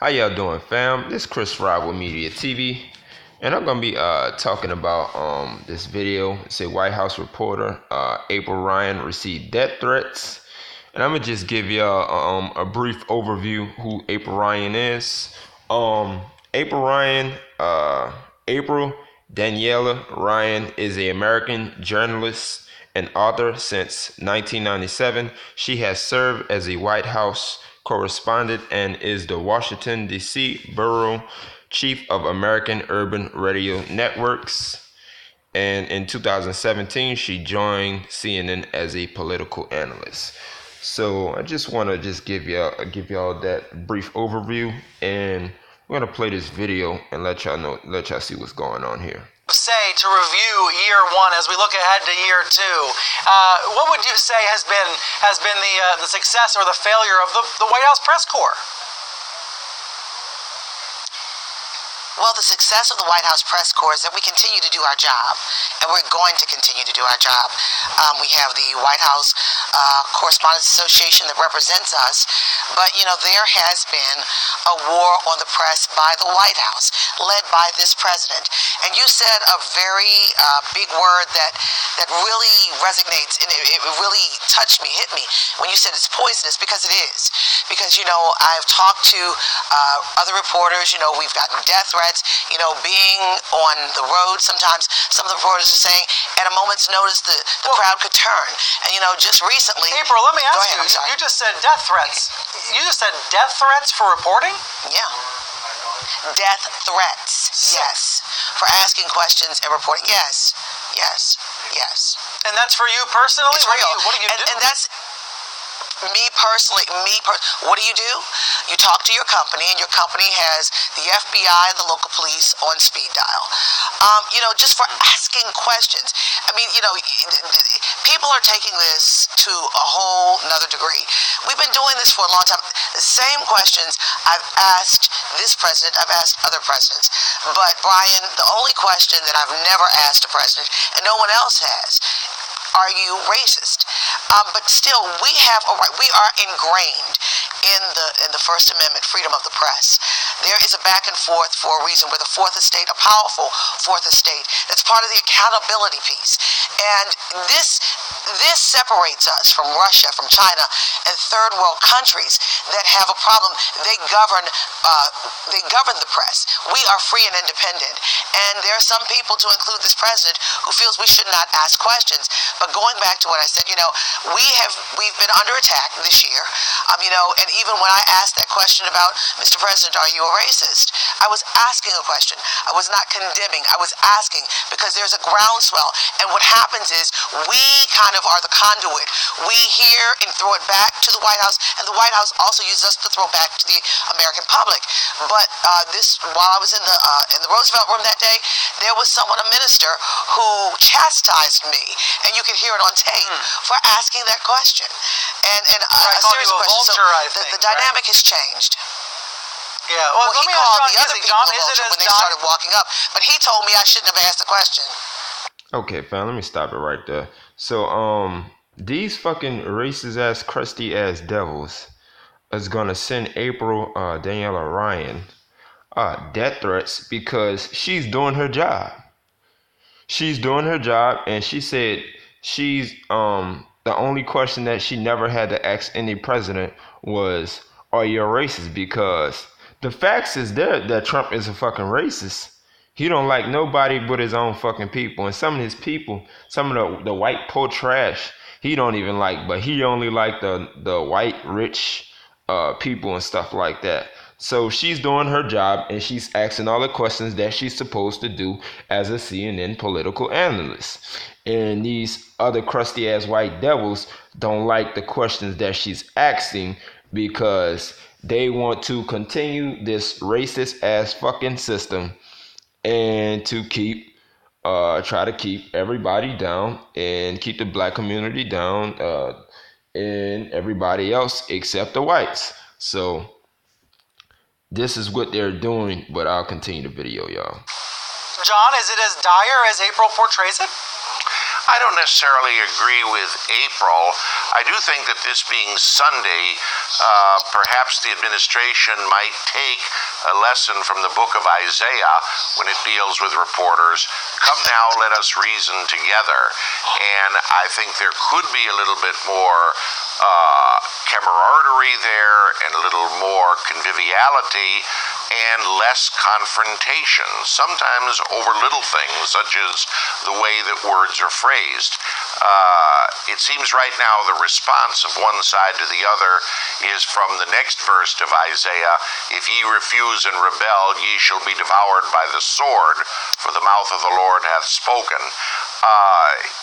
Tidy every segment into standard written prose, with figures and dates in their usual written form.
How y'all doing, fam? This is Chris Rob with Media TV, and I'm gonna be talking about this video. It's a White House reporter, April Ryan, received death threats, and I'm gonna just give y'all a brief overview who April Ryan is. April Ryan, April Daniela Ryan is an American journalist and author since 1997. She has served as a White House correspondent and is the Washington, D.C. Bureau Chief of American Urban Radio Networks. And in 2017, she joined CNN as a political analyst. So I just want to give y'all that brief overview, and we're gonna play this video and let y'all see what's going on here. Say to review year one as we look ahead to year two, what would you say has been the success or the failure of the White House press corps? Well, the success of the White House press corps is that we continue to do our job, and we're going to continue to do our job. We have the White House Correspondents Association that represents us, but, there has been a war on the press by the White House, led by this president. And you said a very big word that really resonates, and it really touched me, hit me, when you said it's poisonous, because it is. Because, I've talked to other reporters, we've gotten death threats. Being on the road, sometimes some of the reporters are saying at a moment's notice the crowd could turn. And just recently, April, let me ask you, ahead, you just said death threats. You just said death threats for reporting? Yeah. Death threats, yes. For asking questions and reporting, yes. And that's for you personally? It's real. What do you do? And that's me personally, what do? You talk to your company, and your company has the FBI and the local police on speed dial. Just for asking questions. People are taking this to a whole nother degree. We've been doing this for a long time. The same questions I've asked this president, I've asked other presidents. But, Brian, the only question that I've never asked a president, and no one else has, are you racist? But still, we have a right. We are ingrained in the First Amendment, freedom of the press. There is a back and forth for a reason. We're the fourth estate, a powerful fourth estate. That's part of the accountability piece. And this separates us from Russia, from China, and third world countries that have a problem. They govern the press. We are free and independent. And there are some people, to include this president, who feels we should not ask questions. But going back to what I said, we've been under attack this year. And even when I asked that question about, Mr. President, are you a racist? I was asking a question. I was not condemning. I was asking, because there's a groundswell. And what happens is we kind of are the conduit. We hear and throw it back to the White House, and the White House also uses us to throw back to the American public. But while I was in the Roosevelt room that day, there was a minister who chastised me, and you can hear it on tape, for asking that question. And a serious question. So the dynamic has changed. Yeah. Well, he called the other people a vulture when they started walking up, but he told me I shouldn't have asked the question. Okay, fam, let me stop it right there. So, these fucking racist ass, crusty ass devils is gonna send April Daniela Ryan death threats because she's doing her job. She's doing her job, and she said she's the only question that she never had to ask any president was, are you a racist? Because the facts is there that Trump is a fucking racist. He don't like nobody but his own fucking people. And some of his people, some of the white poor trash, he don't even like. But he only like the white rich people and stuff like that. So she's doing her job, and she's asking all the questions that she's supposed to do as a CNN political analyst. And these other crusty ass white devils don't like the questions that she's asking, because they want to continue this racist ass fucking system and to try to keep everybody down and keep the black community down and everybody else except the whites. So this is what they're doing, but I'll continue the video, y'all. John, is it as dire as April portrays it? I don't necessarily agree with April. I do think that this being Sunday, perhaps the administration might take a lesson from the book of Isaiah when it deals with reporters. Come now, let us reason together. And I think there could be a little bit more camaraderie there and a little more conviviality and less confrontation, sometimes over little things such as the way that words are phrased. It seems right now the response of one side to the other is from the next verse of Isaiah, if ye refuse and rebel, ye shall be devoured by the sword, for the mouth of the Lord hath spoken.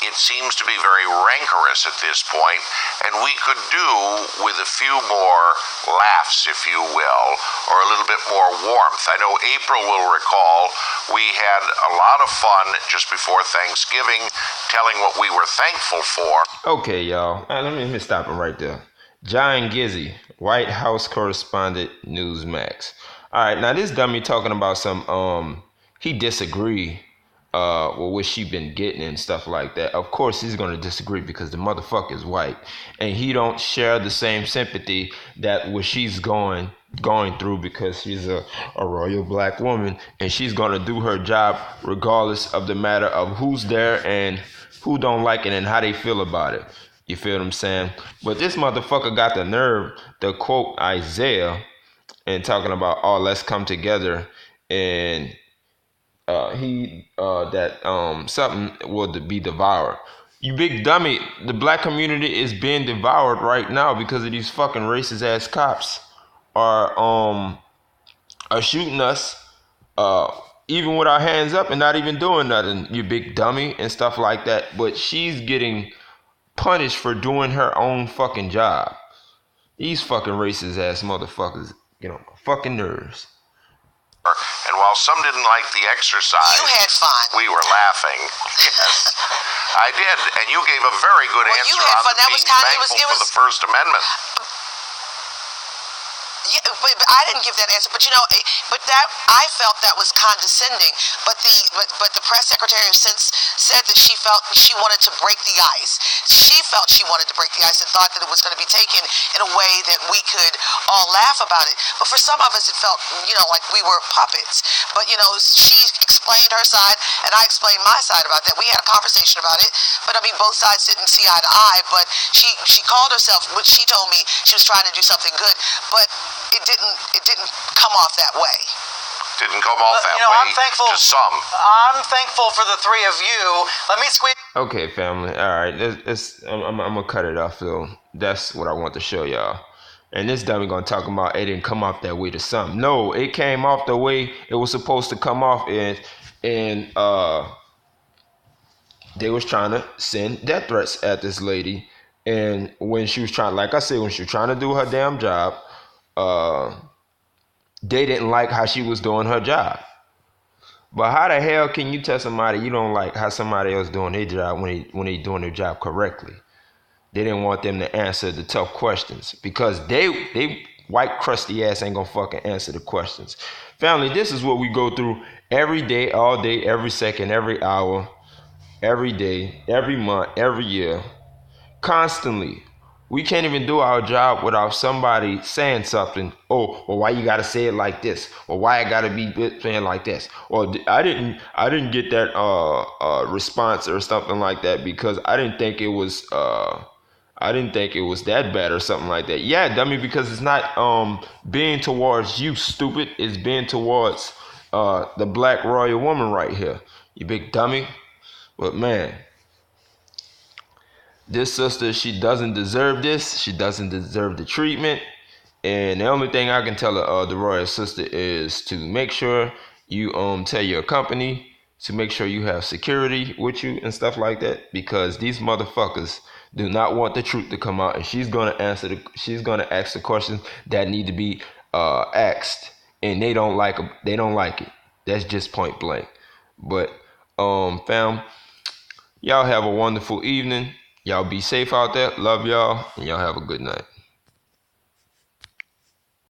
It seems to be very rancorous at this point, and we could do with a few more laughs, if you will, or a little bit more warmth. I know April will recall we had a lot of fun just before Thanksgiving telling what we were thankful for. Okay, y'all. Let me stop it right there. John Gizzy, White House correspondent, Newsmax. All right, now this dummy talking about some he disagree with what she been getting and stuff like that. Of course he's gonna disagree because the motherfucker is white and he don't share the same sympathy that what she's going through because she's a royal black woman and she's gonna do her job regardless of the matter of who's there and who don't like it and how they feel about it. You feel what I'm saying? But this motherfucker got the nerve to quote Isaiah and talking about, oh, let's come together and something will be devoured. You big dummy, the black community is being devoured right now because of these fucking racist ass cops are shooting us even with our hands up and not even doing nothing, you big dummy and stuff like that. But she's getting punished for doing her own fucking job. These fucking racist ass motherfuckers get on my fucking nerves. And while some didn't like the exercise, you had fun. We were laughing. Yes, I did. And you gave a very good answer you had fun. on being thankful for the First Amendment. Yeah, but I didn't give that answer. But that I felt that was condescending. But the press secretary since said that she felt she wanted to break the ice. She felt she wanted to break the ice and thought that it was going to be taken in a way that we could all laugh about it. But for some of us, it felt like we were puppets. But she explained her side and I explained my side about that. We had a conversation about it. But I mean, both sides didn't see eye to eye. But she called herself, which she told me she was trying to do something good. But it didn't come off that way. Didn't come off that way. I'm thankful to some. I'm thankful for the three of you. Let me squeeze. Okay, family. All right, I'm gonna cut it off. So that's what I want to show y'all. And this dummy gonna talk about it didn't come off that way to some. No, it came off the way it was supposed to come off, and they was trying to send death threats at this lady. And when she was trying, like I said, when she was trying to do her damn job, they didn't like how she was doing her job. But how the hell can you tell somebody you don't like how somebody else doing their job when they doing their job correctly? They didn't want them to answer the tough questions because they white crusty ass ain't gonna fucking answer the questions. Family, this is what we go through every day, all day, every second, every hour, every day, every month, every year, constantly. We can't even do our job without somebody saying something. Oh, well, why you gotta say it like this? Or why I gotta be saying like this? Or I didn't get that response or something like that because I didn't think it was that bad or something like that. Yeah, dummy, because it's not being towards you, stupid. It's being towards the black royal woman right here. You big dummy. But man, this sister, she doesn't deserve this. She doesn't deserve the treatment. And the only thing I can tell the royal sister is to make sure you tell your company to make sure you have security with you and stuff like that, because these motherfuckers do not want the truth to come out, and she's gonna ask the questions that need to be asked, and they don't like it. That's just point blank. But fam, y'all have a wonderful evening. Y'all be safe out there. Love y'all, and y'all have a good night.